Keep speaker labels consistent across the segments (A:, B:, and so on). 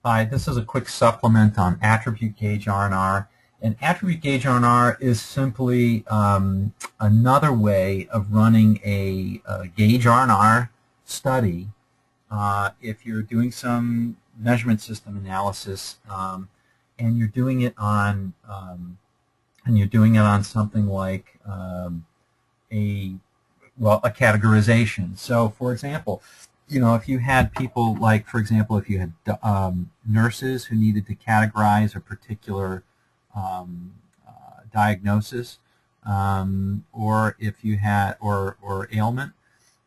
A: Hi, this is a quick supplement on attribute gauge R&R. And attribute gauge R&R is simply another way of running a gauge R&R study if you're doing some measurement system analysis and you're doing it on something like a categorization. So, for example, if you had people like, for example, if you had nurses who needed to categorize a particular diagnosis, or if you had, or ailment,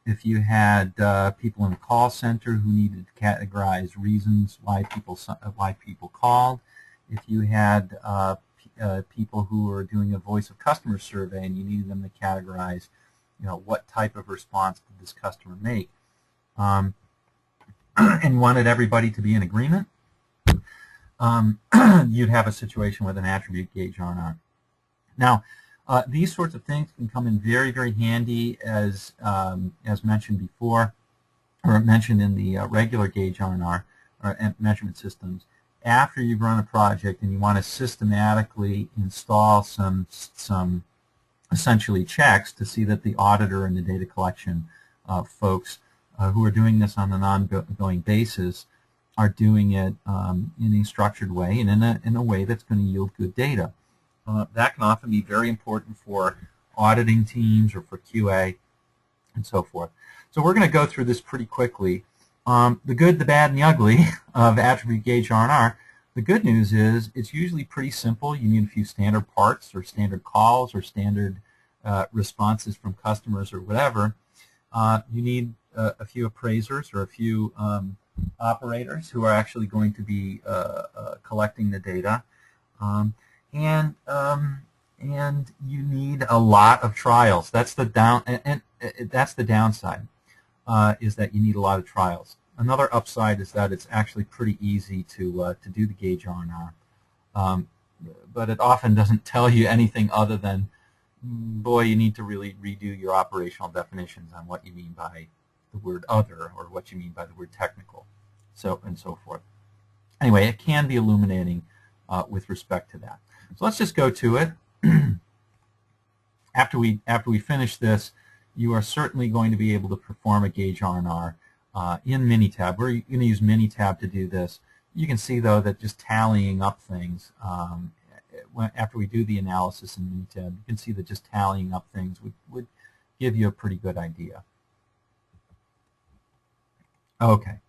A: if you had people in the call center who needed to categorize reasons why people called, if you had people who were doing a voice of customer survey and you needed them to categorize, what type of response did this customer make, and wanted everybody to be in agreement, you'd have a situation with an attribute gauge R&R. Now, these sorts of things can come in very, very handy as mentioned before, or mentioned in the regular gauge R&R or measurement systems. After you've run a project and you want to systematically install some essentially checks to see that the auditor and the data collection folks who are doing this on an ongoing basis are doing it in a structured way and in a way that's going to yield good data. That can often be very important for auditing teams or for QA and so forth. So we're going to go through this pretty quickly. The good, the bad, and the ugly of attribute gauge R&R. The good news is it's usually pretty simple. You need a few standard parts or standard calls or standard responses from customers or whatever. You need a few appraisers or a few operators who are actually going to be collecting the data. And you need a lot of trials. That's the that's the downside, is that you need a lot of trials. Another upside is that it's actually pretty easy to do the gauge R&R, but it often doesn't tell you anything other than, boy, you need to really redo your operational definitions on what you mean by the word other or what you mean by the word technical, and so forth. Anyway, it can be illuminating with respect to that. So let's just go to it. After we finish this, you are certainly going to be able to perform a gauge R&R in Minitab. We're going to use Minitab to do this. You can see, though, that just tallying up things, after we do the analysis in Minitab, you can see that just tallying up things would give you a pretty good idea. Okay.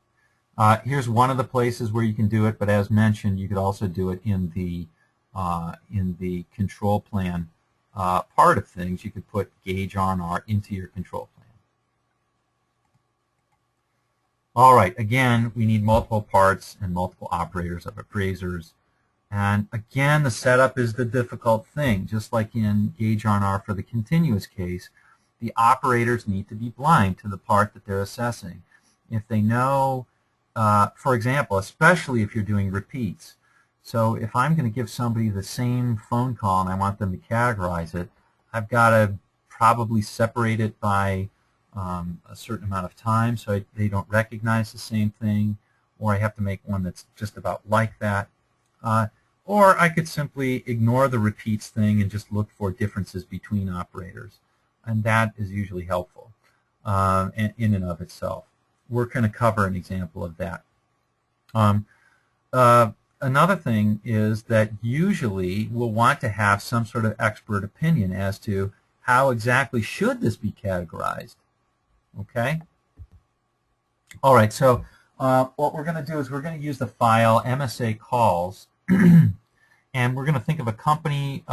A: Here's one of the places where you can do it, but as mentioned, you could also do it in the control plan part of things. You could put gauge R&R into your control plan. All right, again, we need multiple parts and multiple operators of appraisers. And again, the setup is the difficult thing. Just like in gauge R&R for the continuous case, the operators need to be blind to the part that they're assessing. If they know, for example, especially if you're doing repeats. So if I'm going to give somebody the same phone call and I want them to categorize it, I've got to probably separate it by a certain amount of time so they don't recognize the same thing, or I have to make one that's just about like that. Or I could simply ignore the repeats thing and just look for differences between operators. And that is usually helpful in and of itself. We're going to cover an example of that. Another thing is that usually we'll want to have some sort of expert opinion as to how exactly should this be categorized. Okay? All right, so what we're going to do is we're going to use the file MSA Calls, and we're going to think of a company.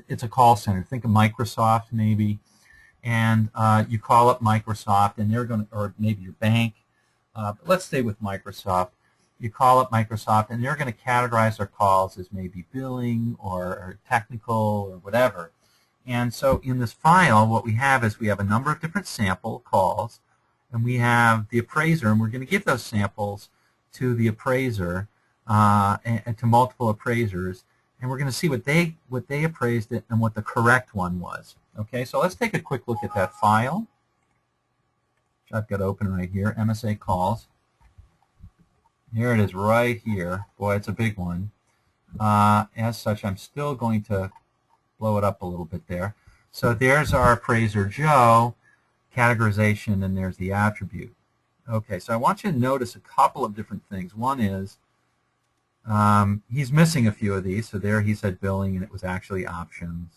A: It's a call center. Think of Microsoft maybe, and you call up Microsoft, and they're going to, or maybe your bank. But let's stay with Microsoft. You call up Microsoft, and they're going to categorize their calls as maybe billing or technical or whatever. And so in this file, what we have is we have a number of different sample calls, and we have the appraiser, and we're going to give those samples to the appraiser and to multiple appraisers, and we're going to see what they appraised it and what the correct one was. Okay, so let's take a quick look at that file, which I've got open right here, MSA Calls. Here it is right here. Boy, it's a big one. As such, I'm still going to blow it up a little bit there. So there's our appraiser Joe, categorization, and there's the attribute. Okay, so I want you to notice a couple of different things. One is he's missing a few of these. So there he said billing, and it was actually options.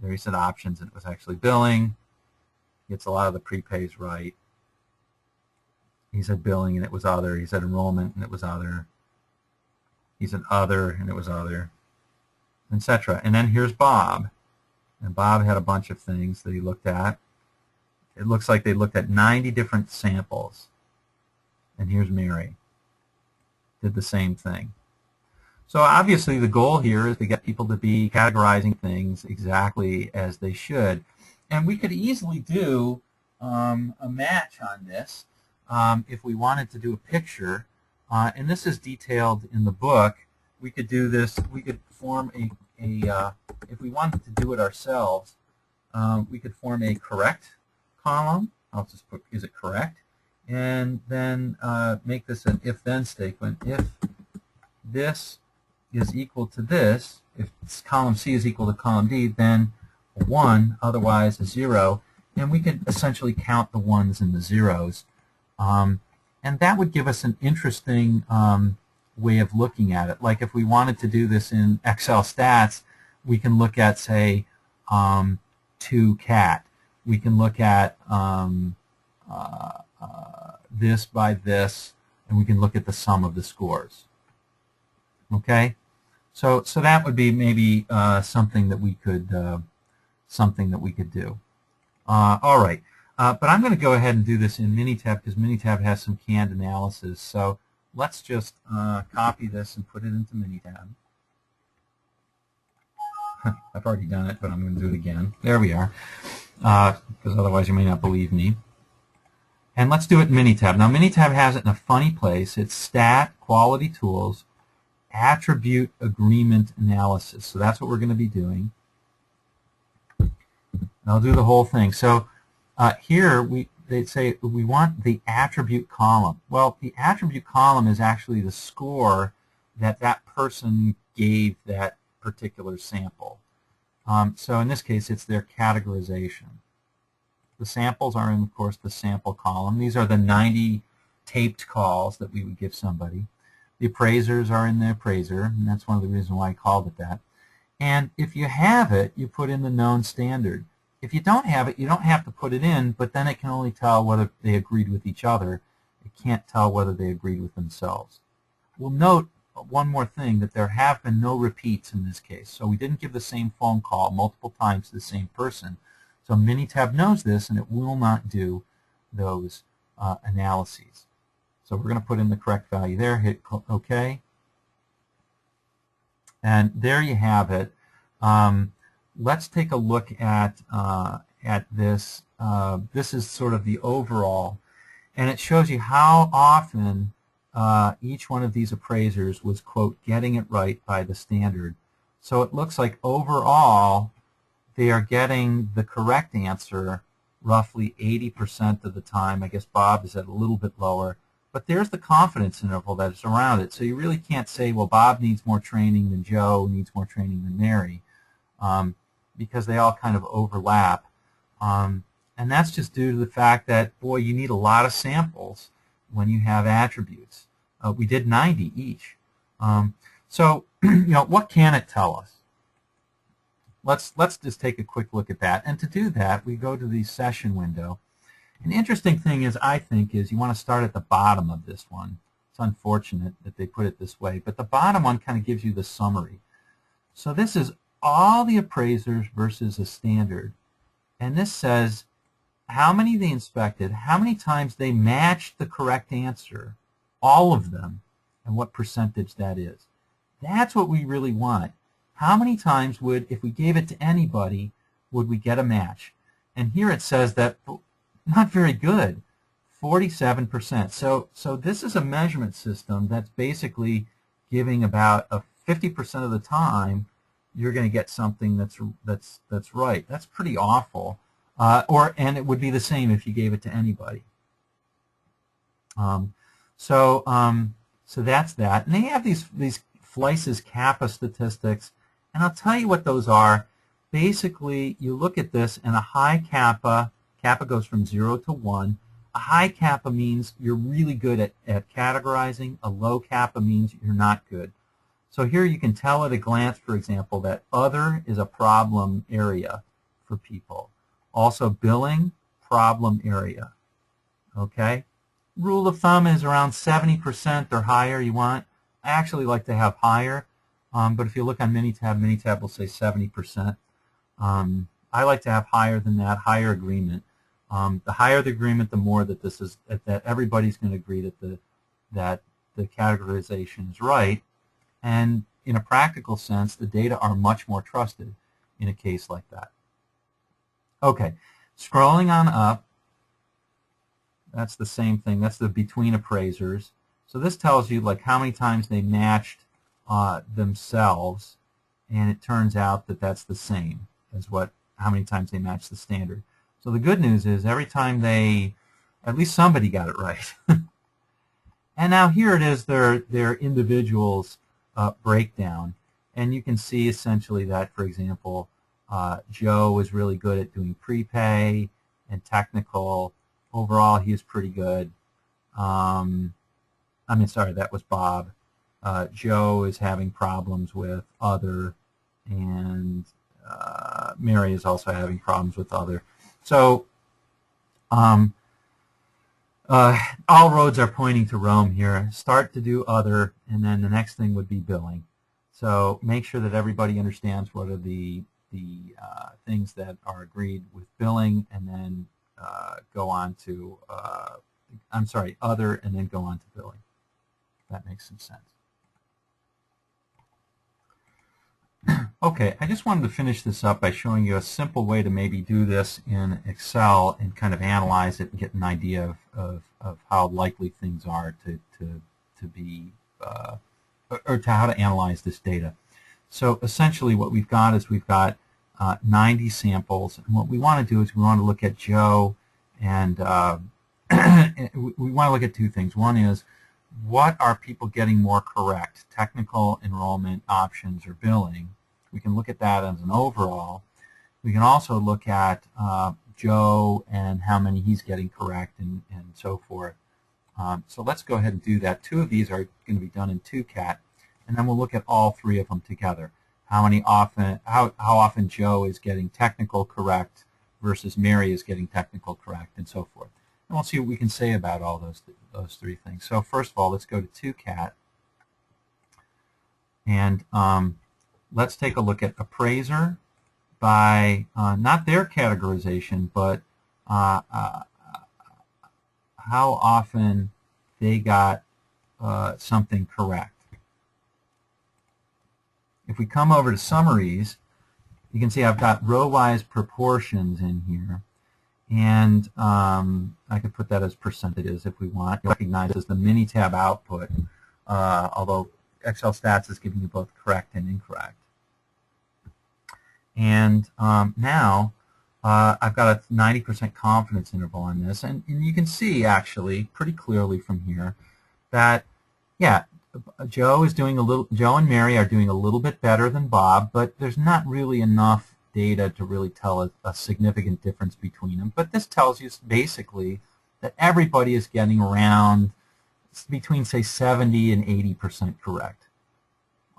A: There he said options, and it was actually billing. Gets a lot of the prepays right. He said billing, and it was other. He said enrollment, and it was other. He said other, and it was other, etc. And then here's Bob. And Bob had a bunch of things that he looked at. It looks like they looked at 90 different samples. And here's Mary. Did the same thing. So obviously the goal here is to get people to be categorizing things exactly as they should. And we could easily do a match on this if we wanted to do a picture. And this is detailed in the book. We could do this. We could form if we wanted to do it ourselves, we could form a correct column. I'll just put, is it correct? And then make this an if-then statement. If this is equal to this, if column C is equal to column D, then a 1, otherwise a 0. And we could essentially count the 1s and the 0s. And that would give us an interesting way of looking at it. Like if we wanted to do this in Excel stats, we can look at, say, to cat. We can look at this by this, and we can look at the sum of the scores. Okay, so that would be maybe something that we could do. All right, but I'm going to go ahead and do this in Minitab because Minitab has some canned analysis. So let's just copy this and put it into Minitab. I've already done it, but I'm going to do it again. There we are, because otherwise you may not believe me. And let's do it in Minitab. Now Minitab has it in a funny place. It's Stat, Quality Tools, Attribute Agreement Analysis. So that's what we're going to be doing. And I'll do the whole thing. So here they say we want the attribute column. Well, the attribute column is actually the score that that person gave that particular sample. So in this case, it's their categorization. The samples are in, of course, the sample column. These are the 90 taped calls that we would give somebody. The appraisers are in the appraiser, and that's one of the reasons why I called it that. And if you have it, you put in the known standard. If you don't have it, you don't have to put it in, but then it can only tell whether they agreed with each other. It can't tell whether they agreed with themselves. We'll note one more thing, that there have been no repeats in this case. So we didn't give the same phone call multiple times to the same person. So Minitab knows this, and it will not do those analyses. So we're going to put in the correct value there, hit OK. And there you have it. Let's take a look at this. This is sort of the overall, and it shows you how often each one of these appraisers was, quote, getting it right by the standard. So it looks like overall they are getting the correct answer roughly 80% of the time. I guess Bob is at a little bit lower. But there's the confidence interval that is around it. So you really can't say, well, Bob needs more training than Joe, needs more training than Mary, because they all kind of overlap. And that's just due to the fact that, boy, you need a lot of samples when you have attributes. We did 90 each. So, what can it tell us? Let's just take a quick look at that. And to do that, we go to the session window. An interesting thing is, I think, is you want to start at the bottom of this one. It's unfortunate that they put it this way, but the bottom one kind of gives you the summary. So this is all the appraisers versus a standard. And this says how many they inspected, how many times they matched the correct answer, all of them, and what percentage that is. That's what we really want. How many times would, if we gave it to anybody, would we get a match? And here it says that not very good, 47%. So this is a measurement system that's basically giving about a 50% of the time you're going to get something that's right. That's pretty awful. And it would be the same if you gave it to anybody. So that's that. And they have these Fleiss's kappa statistics, and I'll tell you what those are. Basically, you look at this, and a high kappa goes from 0 to 1. A high kappa means you're really good at categorizing. A low kappa means you're not good. So here you can tell at a glance, for example, that other is a problem area for people. Also billing, problem area. Okay? Rule of thumb is around 70% or higher you want. I actually like to have higher, but if you look on Minitab will say 70%. I like to have higher than that, higher agreement. The higher the agreement, the more that that everybody's going to agree that the categorization is right. And in a practical sense, the data are much more trusted in a case like that. Okay, scrolling on up, that's the same thing. That's the between appraisers. So this tells you like how many times they matched themselves, and it turns out that that's the same as how many times they matched the standard. So the good news is every time at least somebody got it right. And now here it is, their individuals breakdown, and you can see essentially that, for example, Joe was really good at doing prepay and technical. Overall, he was pretty good. I mean, sorry, that was Bob. Joe is having problems with other, and Mary is also having problems with other. So all roads are pointing to Rome here. Start to do other, and then the next thing would be billing. So make sure that everybody understands what are the things that are agreed with billing, and then go on to, other, and then go on to billing. If that makes some sense. Okay, I just wanted to finish this up by showing you a simple way to maybe do this in Excel and kind of analyze it and get an idea of how likely things are to be, or to how to analyze this data. So essentially what we've got is we've got 90 samples, and what we want to do is we want to look at Joe, and we want to look at two things. One is, what are people getting more correct, technical, enrollment, options, or billing? We can look at that as an overall. We can also look at Joe and how many he's getting correct, and so forth. So let's go ahead and do that. Two of these are going to be done in 2CAT, and then we'll look at all three of them together. How often Joe is getting technical correct versus Mary is getting technical correct, and so forth. And we'll see what we can say about all those three things. So first of all, let's go to 2CAT, and let's take a look at appraiser by not their categorization, but how often they got something correct. If we come over to summaries, you can see I've got row-wise proportions in here, and I could put that as percentages if we want. You'll recognize as the Minitab output, although Excel Stats is giving you both correct and incorrect. And now I've got a 90% confidence interval on this, and you can see actually pretty clearly from here that, yeah, Joe and Mary are doing a little bit better than Bob, but there's not really enough data to really tell a significant difference between them. But this tells you basically that everybody is getting around between, say, 70 and 80% correct.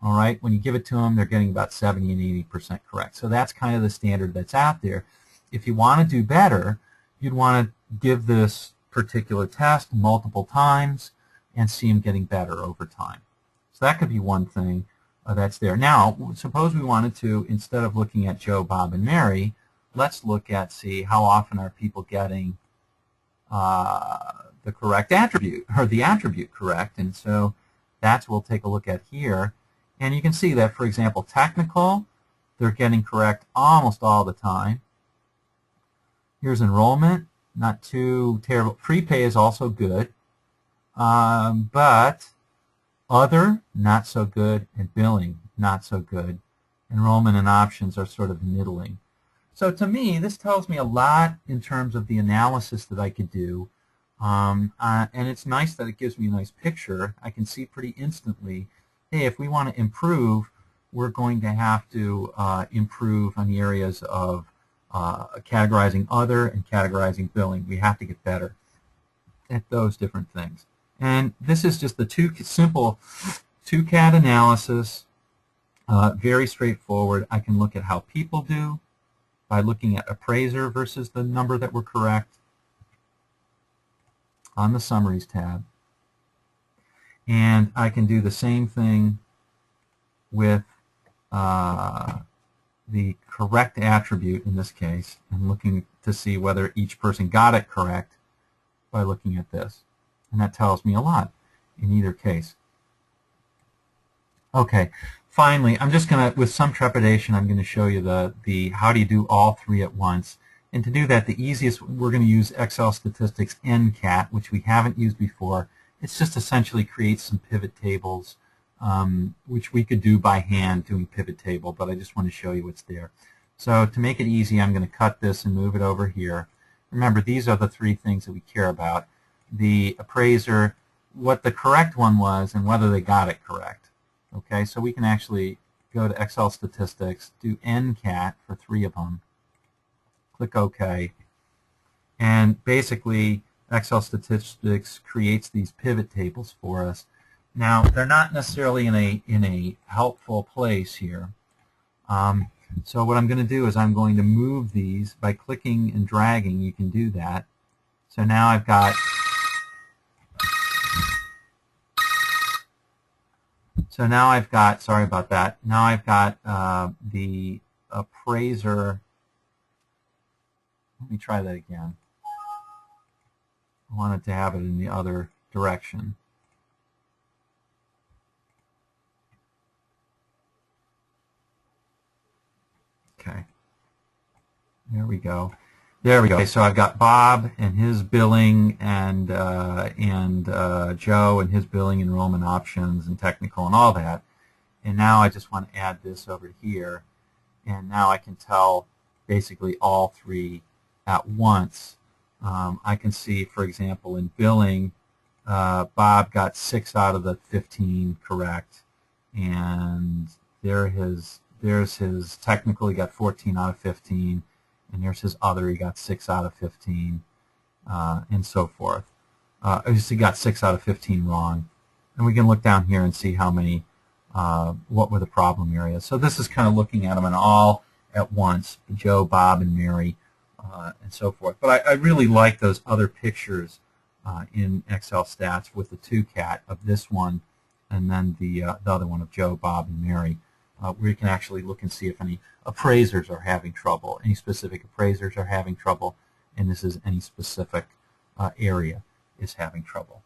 A: All right, when you give it to them, they're getting about 70 and 80% correct. So that's kind of the standard that's out there. If you want to do better, you'd want to give this particular test multiple times and see them getting better over time. So that could be one thing that's there. Now, suppose we wanted to, instead of looking at Joe, Bob, and Mary, let's look at, see, how often are people getting the correct attribute, or the attribute correct. And so that's what we'll take a look at here. And you can see that, for example, technical, they're getting correct almost all the time. Here's enrollment, not too terrible. Prepay is also good. But other, not so good, and billing, not so good. Enrollment and options are sort of middling. So to me, this tells me a lot in terms of the analysis that I could do And it's nice that it gives me a nice picture. I can see pretty instantly, hey, if we want to improve, we're going to have to improve on the areas of categorizing other and categorizing billing. We have to get better at those different things. And this is just the simple two-cat analysis, very straightforward. I can look at how people do by looking at appraiser versus the number that were correct on the Summaries tab. And I can do the same thing with the correct attribute in this case, and looking to see whether each person got it correct by looking at this. And that tells me a lot in either case. Okay, finally, I'm just going to, with some trepidation, I'm going to show you the how do you do all three at once. And to do that, the easiest, we're going to use Excel Statistics NCAT, which we haven't used before. It's just essentially creates some pivot tables, which we could do by hand doing pivot table, but I just want to show you what's there. So to make it easy, I'm going to cut this and move it over here. Remember, these are the three things that we care about. The appraiser, what the correct one was, and whether they got it correct. Okay, so we can actually go to Excel Statistics, do NCAT for three of them, click OK, and basically Excel Statistics creates these pivot tables for us. Now, they're not necessarily in a helpful place here. So what I'm going to do is I'm going to move these by clicking and dragging. You can do that. So now I've got sorry about that. Now I've got the appraiser. Let me try that again. I wanted to have it in the other direction. Okay. There we go. There we go. Okay, so I've got Bob and his billing, and Joe and his billing, enrollment options, and technical, and all that. And now I just want to add this over here, and now I can tell basically all three at once. I can see, for example, in billing, Bob got 6 out of the 15 correct, and there's his technical, he got 14 out of 15. And here's his other, he got 6 out of 15, and so forth. He got 6 out of 15 wrong. And we can look down here and see how many, what were the problem areas. So this is kind of looking at them in all at once, Joe, Bob, and Mary, and so forth. But I really like those other pictures in Excel Stats with the two-cat of this one and then the other one of Joe, Bob, and Mary, where you can actually look and see if any appraisers are having trouble, any specific appraisers are having trouble, and this is any specific area is having trouble.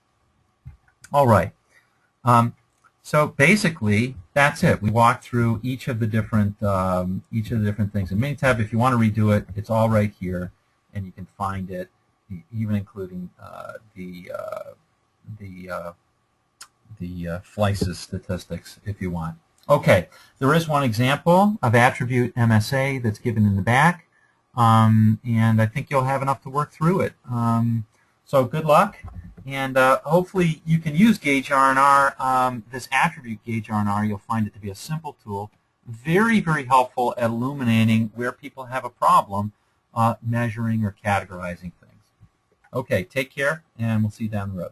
A: All right. So basically, that's it. We walked through each of the different things. In Minitab, if you want to redo it, it's all right here, and you can find it, even including the FLICE's statistics if you want. Okay, there is one example of attribute MSA that's given in the back, and I think you'll have enough to work through it. So good luck, and hopefully you can use Gauge R&R, this attribute Gauge R&R. You'll find it to be a simple tool, very, very helpful at illuminating where people have a problem measuring or categorizing things. Okay, take care, and we'll see you down the road.